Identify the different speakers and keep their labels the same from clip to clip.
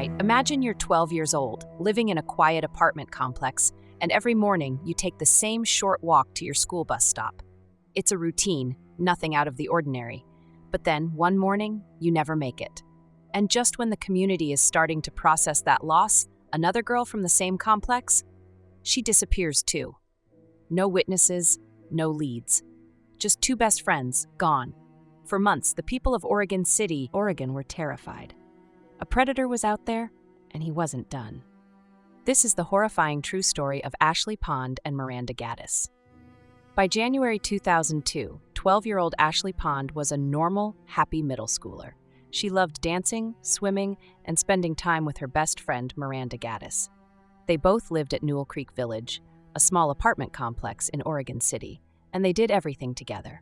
Speaker 1: right, imagine you're 12 years old, living in a quiet apartment complex, and every morning you take the same short walk to your school bus stop. It's a routine, nothing out of the ordinary. But then, one morning, you never make it. And just when the community is starting to process that loss, another girl from the same complex, she disappears too. No witnesses, no leads. Just two best friends, gone. For months, the people of Oregon City, Oregon, were terrified. A predator was out there, and he wasn't done. This is the horrifying true story of Ashley Pond and Miranda Gaddis. By January 2002, 12-year-old Ashley Pond was a normal, happy middle schooler. She loved dancing, swimming, and spending time with her best friend, Miranda Gaddis. They both lived at Newell Creek Village, a small apartment complex in Oregon City, and they did everything together.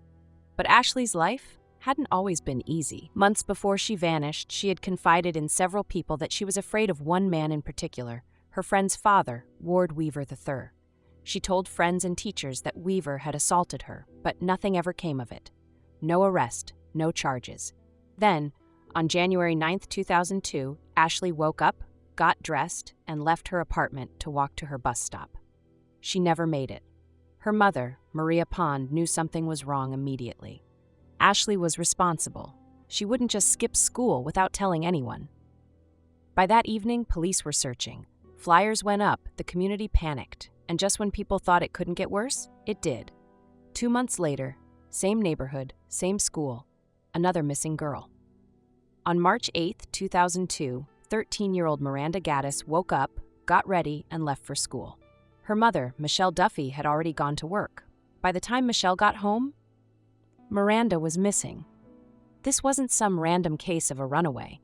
Speaker 1: But Ashley's life hadn't always been easy. Months before she vanished, she had confided in several people that she was afraid of one man in particular, her friend's father, Ward Weaver III. She told friends and teachers that Weaver had assaulted her, but nothing ever came of it. No arrest, no charges. Then, on January 9, 2002, Ashley woke up, got dressed, and left her apartment to walk to her bus stop. She never made it. Her mother, Maria Pond, knew something was wrong immediately. Ashley was responsible. She wouldn't just skip school without telling anyone. By that evening, police were searching. Flyers went up, the community panicked, and just when people thought it couldn't get worse, it did. 2 months later, same neighborhood, same school, another missing girl. On March 8, 2002, 13-year-old Miranda Gaddis woke up, got ready, and left for school. Her mother, Michelle Duffy, had already gone to work. By the time Michelle got home, Miranda was missing. This wasn't some random case of a runaway.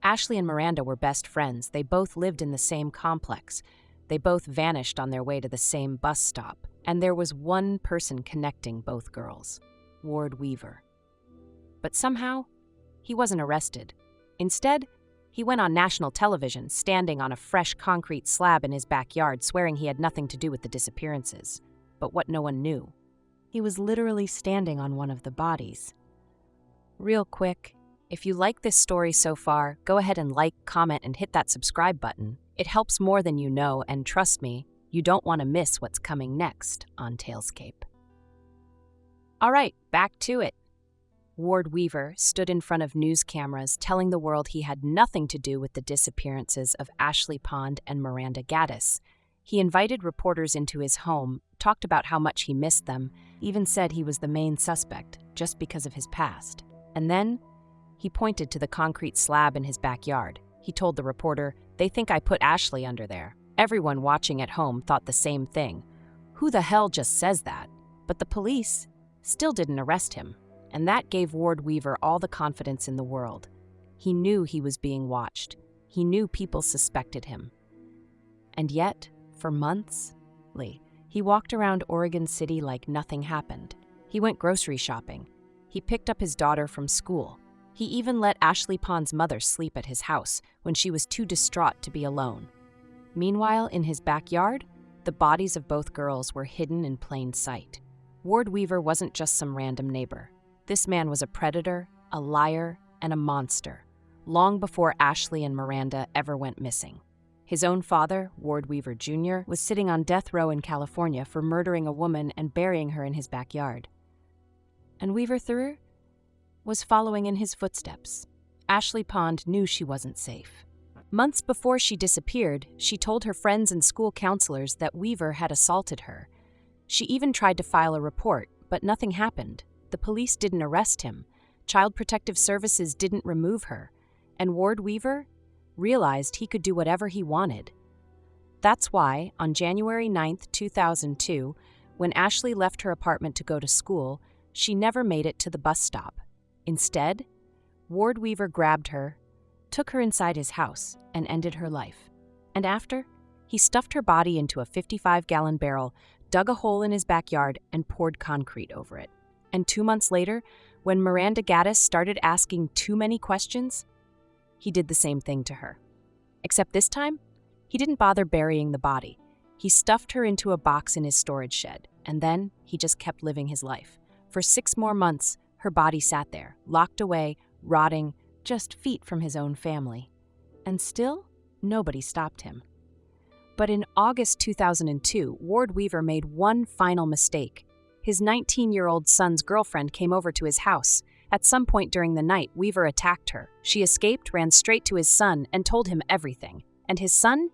Speaker 1: Ashley and Miranda were best friends. They both lived in the same complex. They both vanished on their way to the same bus stop. And there was one person connecting both girls, Ward Weaver. But somehow, he wasn't arrested. Instead, he went on national television, standing on a fresh concrete slab in his backyard, swearing he had nothing to do with the disappearances. But what no one knew, he was literally standing on one of the bodies. Real quick, if you like this story so far, go ahead and like, comment, and hit that subscribe button. It helps more than you know, and trust me, you don't want to miss what's coming next on Talescape. All right, back to it. Ward Weaver stood in front of news cameras telling the world he had nothing to do with the disappearances of Ashley Pond and Miranda Gaddis. He invited reporters into his home, talked about how much he missed them, even said he was the main suspect just because of his past. And then, he pointed to the concrete slab in his backyard. He told the reporter, "They think I put Ashley under there." Everyone watching at home thought the same thing. Who the hell just says that? But the police still didn't arrest him. And that gave Ward Weaver all the confidence in the world. He knew he was being watched. He knew people suspected him. And yet, for months, he walked around Oregon City like nothing happened. He went grocery shopping. He picked up his daughter from school. He even let Ashley Pond's mother sleep at his house when she was too distraught to be alone. Meanwhile, in his backyard, the bodies of both girls were hidden in plain sight. Ward Weaver wasn't just some random neighbor. This man was a predator, a liar, and a monster, long before Ashley and Miranda ever went missing. His own father, Ward Weaver Jr., was sitting on death row in California for murdering a woman and burying her in his backyard. And Weaver III was following in his footsteps. Ashley Pond knew she wasn't safe. Months before she disappeared, she told her friends and school counselors that Weaver had assaulted her. She even tried to file a report, but nothing happened. The police didn't arrest him. Child Protective Services didn't remove her. And Ward Weaver realized he could do whatever he wanted. That's why, on January 9, 2002, when Ashley left her apartment to go to school, she never made it to the bus stop. Instead, Ward Weaver grabbed her, took her inside his house, and ended her life. And after, he stuffed her body into a 55-gallon barrel, dug a hole in his backyard, and poured concrete over it. And 2 months later, when Miranda Gaddis started asking too many questions, he did the same thing to her. Except this time, he didn't bother burying the body. He stuffed her into a box in his storage shed, and then he just kept living his life. For 6 more months, her body sat there, locked away, rotting, just feet from his own family. And still, nobody stopped him. But in August 2002, Ward Weaver made one final mistake. His 19-year-old son's girlfriend came over to his house. At some point during the night, Weaver attacked her. She escaped, ran straight to his son, and told him everything. And his son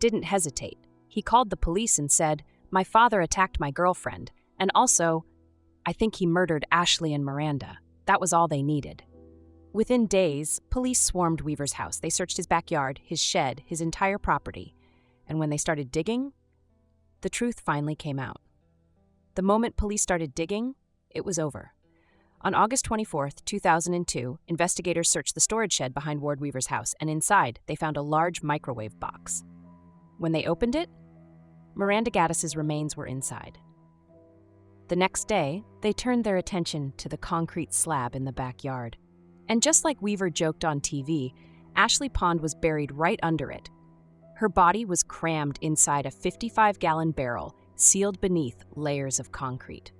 Speaker 1: didn't hesitate. He called the police and said, "My father attacked my girlfriend, and also, I think he murdered Ashley and Miranda." That was all they needed. Within days, police swarmed Weaver's house. They searched his backyard, his shed, his entire property. And when they started digging, the truth finally came out. The moment police started digging, it was over. On August 24, 2002, investigators searched the storage shed behind Ward Weaver's house, and inside, they found a large microwave box. When they opened it, Miranda Gaddis' remains were inside. The next day, they turned their attention to the concrete slab in the backyard. And just like Weaver joked on TV, Ashley Pond was buried right under it. Her body was crammed inside a 55-gallon barrel, sealed beneath layers of concrete.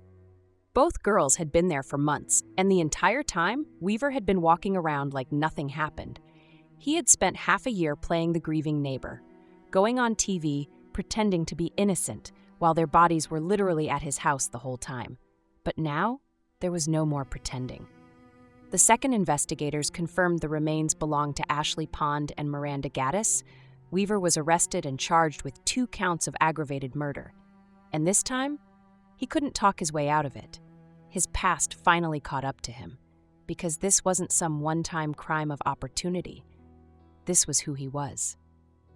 Speaker 1: Both girls had been there for months, and the entire time, Weaver had been walking around like nothing happened. He had spent half a year playing the grieving neighbor, going on TV, pretending to be innocent, while their bodies were literally at his house the whole time. But now, there was no more pretending. The second investigators confirmed the remains belonged to Ashley Pond and Miranda Gaddis. Weaver was arrested and charged with 2 counts of aggravated murder. And this time, he couldn't talk his way out of it. His past finally caught up to him, because this wasn't some one-time crime of opportunity. This was who he was.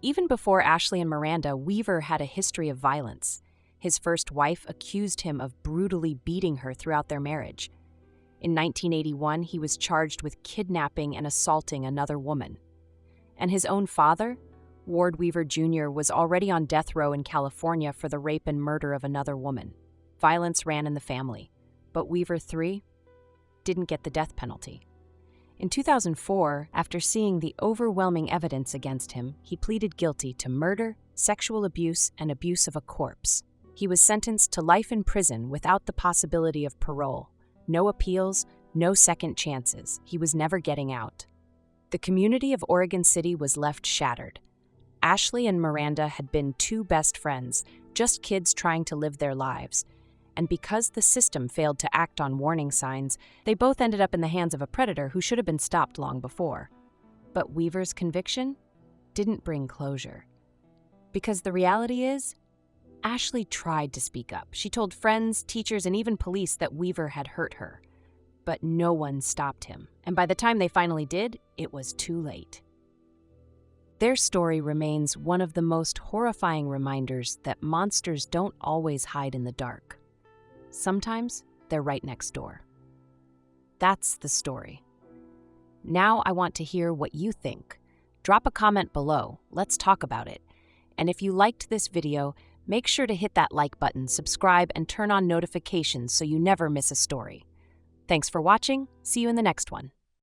Speaker 1: Even before Ashley and Miranda, Weaver had a history of violence. His first wife accused him of brutally beating her throughout their marriage. In 1981, he was charged with kidnapping and assaulting another woman. And his own father, Ward Weaver Jr., was already on death row in California for the rape and murder of another woman. Violence ran in the family, but Weaver III didn't get the death penalty. In 2004, after seeing the overwhelming evidence against him, he pleaded guilty to murder, sexual abuse, and abuse of a corpse. He was sentenced to life in prison without the possibility of parole. No appeals, no second chances. He was never getting out. The community of Oregon City was left shattered. Ashley and Miranda had been 2 best friends, just kids trying to live their lives. And because the system failed to act on warning signs, they both ended up in the hands of a predator who should have been stopped long before. But Weaver's conviction didn't bring closure. Because the reality is, Ashley tried to speak up. She told friends, teachers, and even police that Weaver had hurt her. But no one stopped him. And by the time they finally did, it was too late. Their story remains one of the most horrifying reminders that monsters don't always hide in the dark. Sometimes they're right next door. That's the story. Now I want to hear what you think. Drop a comment below. Let's talk about it. And if you liked this video, make sure to hit that like button, subscribe, and turn on notifications so you never miss a story. Thanks for watching. See you in the next one.